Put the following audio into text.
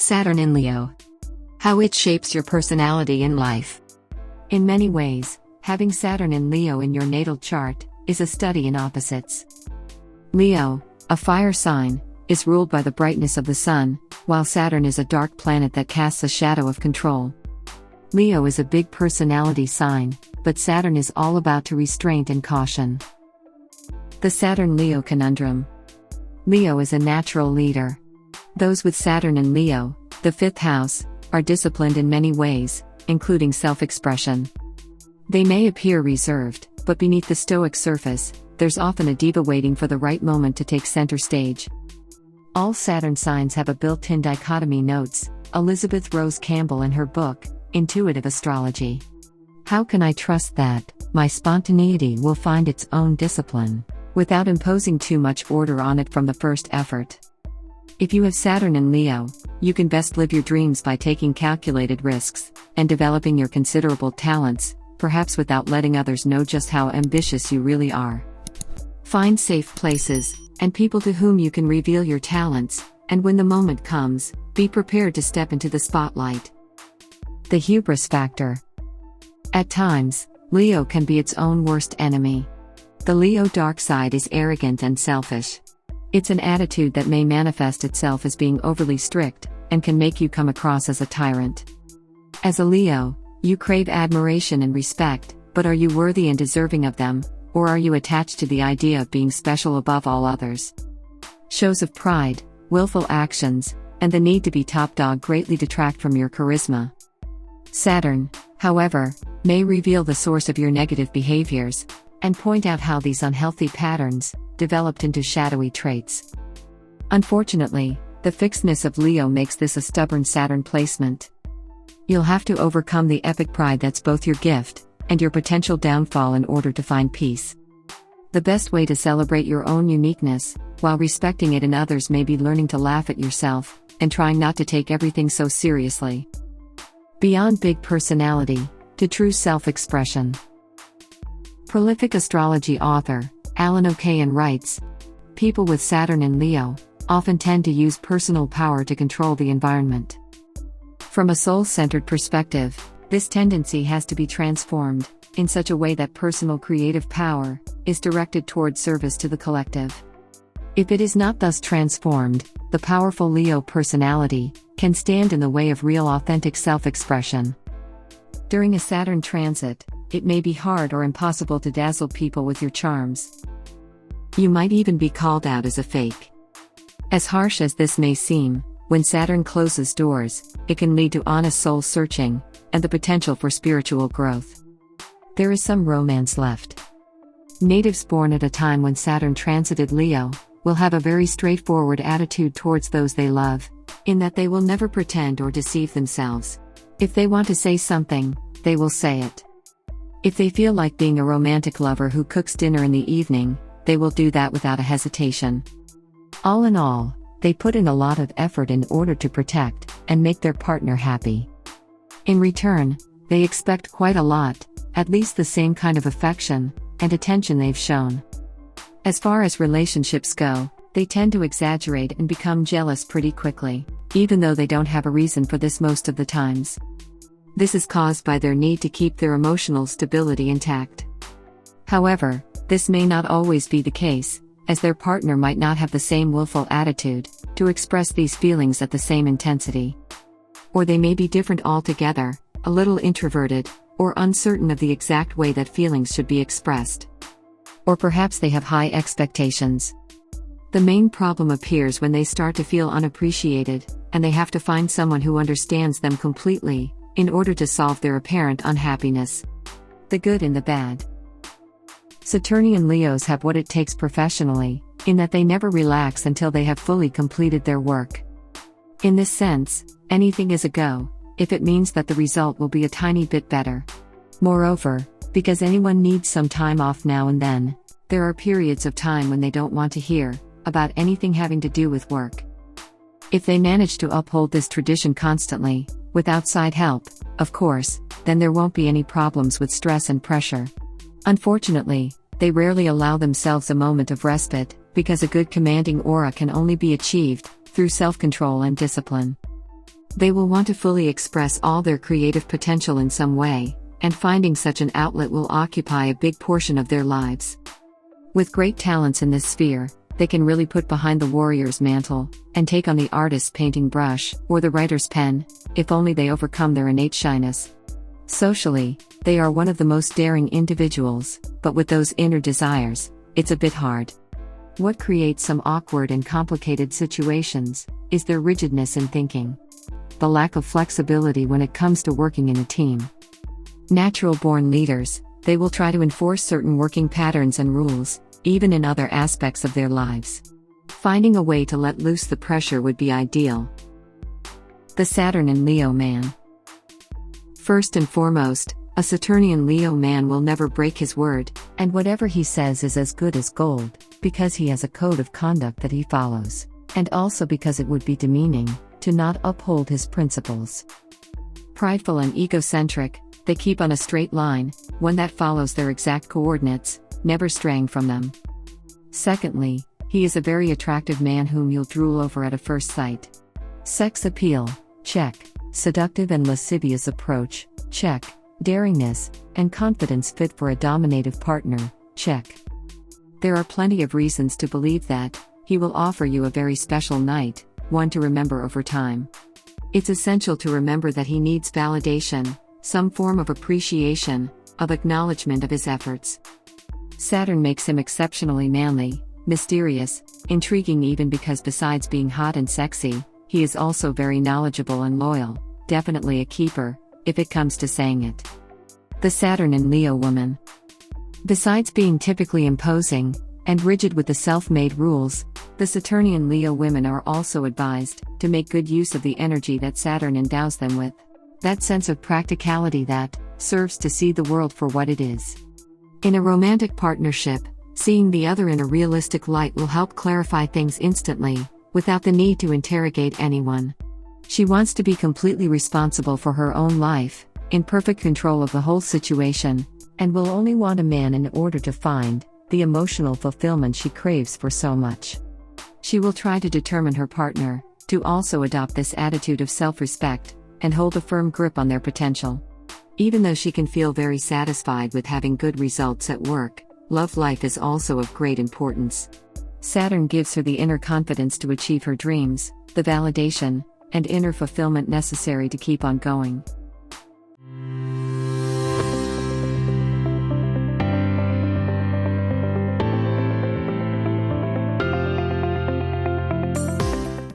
Saturn in Leo. How it shapes your personality in life. In many ways, having Saturn in Leo in your natal chart is a study in opposites. Leo, a fire sign, is ruled by the brightness of the sun, while Saturn is a dark planet that casts a shadow of control. Leo is a big personality sign, but Saturn is all about restraint and caution. The Saturn-Leo conundrum. Leo is a natural leader. Those with Saturn in Leo, the fifth house, are disciplined in many ways, including self-expression. They may appear reserved, but beneath the stoic surface, there's often a diva waiting for the right moment to take center stage. All Saturn signs have a built-in dichotomy, notes Elizabeth Rose Campbell in her book, Intuitive Astrology. How can I trust that my spontaneity will find its own discipline, without imposing too much order on it from the first effort? If you have Saturn in Leo, you can best live your dreams by taking calculated risks, and developing your considerable talents, perhaps without letting others know just how ambitious you really are. Find safe places, and people to whom you can reveal your talents, and when the moment comes, be prepared to step into the spotlight. The hubris factor. At times, Leo can be its own worst enemy. The Leo dark side is arrogant and selfish. It's an attitude that may manifest itself as being overly strict, and can make you come across as a tyrant. As a Leo, you crave admiration and respect, but are you worthy and deserving of them, or are you attached to the idea of being special above all others? Shows of pride, willful actions, and the need to be top dog greatly detract from your charisma. Saturn, however, may reveal the source of your negative behaviors, and point out how these unhealthy patterns developed into shadowy traits. Unfortunately, the fixedness of Leo makes this a stubborn Saturn placement. You'll have to overcome the epic pride that's both your gift and your potential downfall in order to find peace. The best way to celebrate your own uniqueness, while respecting it in others, may be learning to laugh at yourself, and trying not to take everything so seriously. Beyond big personality, to true self-expression. Prolific astrology author, Alan O'Kane writes, people with Saturn in Leo often tend to use personal power to control the environment. From a soul-centered perspective, this tendency has to be transformed in such a way that personal creative power is directed toward service to the collective. If it is not thus transformed, the powerful Leo personality can stand in the way of real authentic self-expression. During a Saturn transit, it may be hard or impossible to dazzle people with your charms. You might even be called out as a fake. As harsh as this may seem, when Saturn closes doors, it can lead to honest soul searching, and the potential for spiritual growth. There is some romance left. Natives born at a time when Saturn transited Leo will have a very straightforward attitude towards those they love, in that they will never pretend or deceive themselves. If they want to say something, they will say it. If they feel like being a romantic lover who cooks dinner in the evening, they will do that without a hesitation. All in all, they put in a lot of effort in order to protect and make their partner happy. In return, they expect quite a lot, at least the same kind of affection and attention they've shown. As far as relationships go, they tend to exaggerate and become jealous pretty quickly, even though they don't have a reason for this most of the times. This is caused by their need to keep their emotional stability intact. However, this may not always be the case, as their partner might not have the same willful attitude to express these feelings at the same intensity. Or they may be different altogether, a little introverted, or uncertain of the exact way that feelings should be expressed. Or perhaps they have high expectations. The main problem appears when they start to feel unappreciated, and they have to find someone who understands them completely, in order to solve their apparent unhappiness. The good and the bad. Saturnian Leos have what it takes professionally, in that they never relax until they have fully completed their work. In this sense, anything is a go, if it means that the result will be a tiny bit better. Moreover, because anyone needs some time off now and then, there are periods of time when they don't want to hear about anything having to do with work. If they manage to uphold this tradition constantly, with outside help, of course, then there won't be any problems with stress and pressure. Unfortunately, they rarely allow themselves a moment of respite, because a good commanding aura can only be achieved through self-control and discipline. They will want to fully express all their creative potential in some way, and finding such an outlet will occupy a big portion of their lives. With great talents in this sphere, they can really put behind the warrior's mantle, and take on the artist's painting brush, or the writer's pen, if only they overcome their innate shyness. Socially, they are one of the most daring individuals, but with those inner desires, it's a bit hard. What creates some awkward and complicated situations is their rigidness in thinking. The lack of flexibility when it comes to working in a team. Natural-born leaders, they will try to enforce certain working patterns and rules, even in other aspects of their lives. Finding a way to let loose the pressure would be ideal. The Saturnian Leo man. First and foremost, a Saturnian Leo man will never break his word, and whatever he says is as good as gold, because he has a code of conduct that he follows, and also because it would be demeaning to not uphold his principles. Prideful and egocentric, they keep on a straight line, one that follows their exact coordinates, never straying from them. Secondly, he is a very attractive man whom you'll drool over at a first sight. Sex appeal, check. Seductive and lascivious approach, check. Daringness and confidence fit for a dominative partner, check. There are plenty of reasons to believe that he will offer you a very special night, one to remember over time. It's essential to remember that he needs validation, some form of appreciation, of acknowledgement of his efforts. Saturn makes him exceptionally manly, mysterious, intriguing even because besides being hot and sexy, he is also very knowledgeable and loyal, definitely a keeper, if it comes to saying it. The Saturnian Leo woman. Besides being typically imposing, and rigid with the self-made rules, the Saturnian Leo women are also advised to make good use of the energy that Saturn endows them with. That sense of practicality that serves to see the world for what it is. In a romantic partnership, seeing the other in a realistic light will help clarify things instantly, without the need to interrogate anyone. She wants to be completely responsible for her own life, in perfect control of the whole situation, and will only want a man in order to find the emotional fulfillment she craves for so much. She will try to determine her partner to also adopt this attitude of self-respect, and hold a firm grip on their potential. Even though she can feel very satisfied with having good results at work, love life is also of great importance. Saturn gives her the inner confidence to achieve her dreams, the validation, and inner fulfillment necessary to keep on going.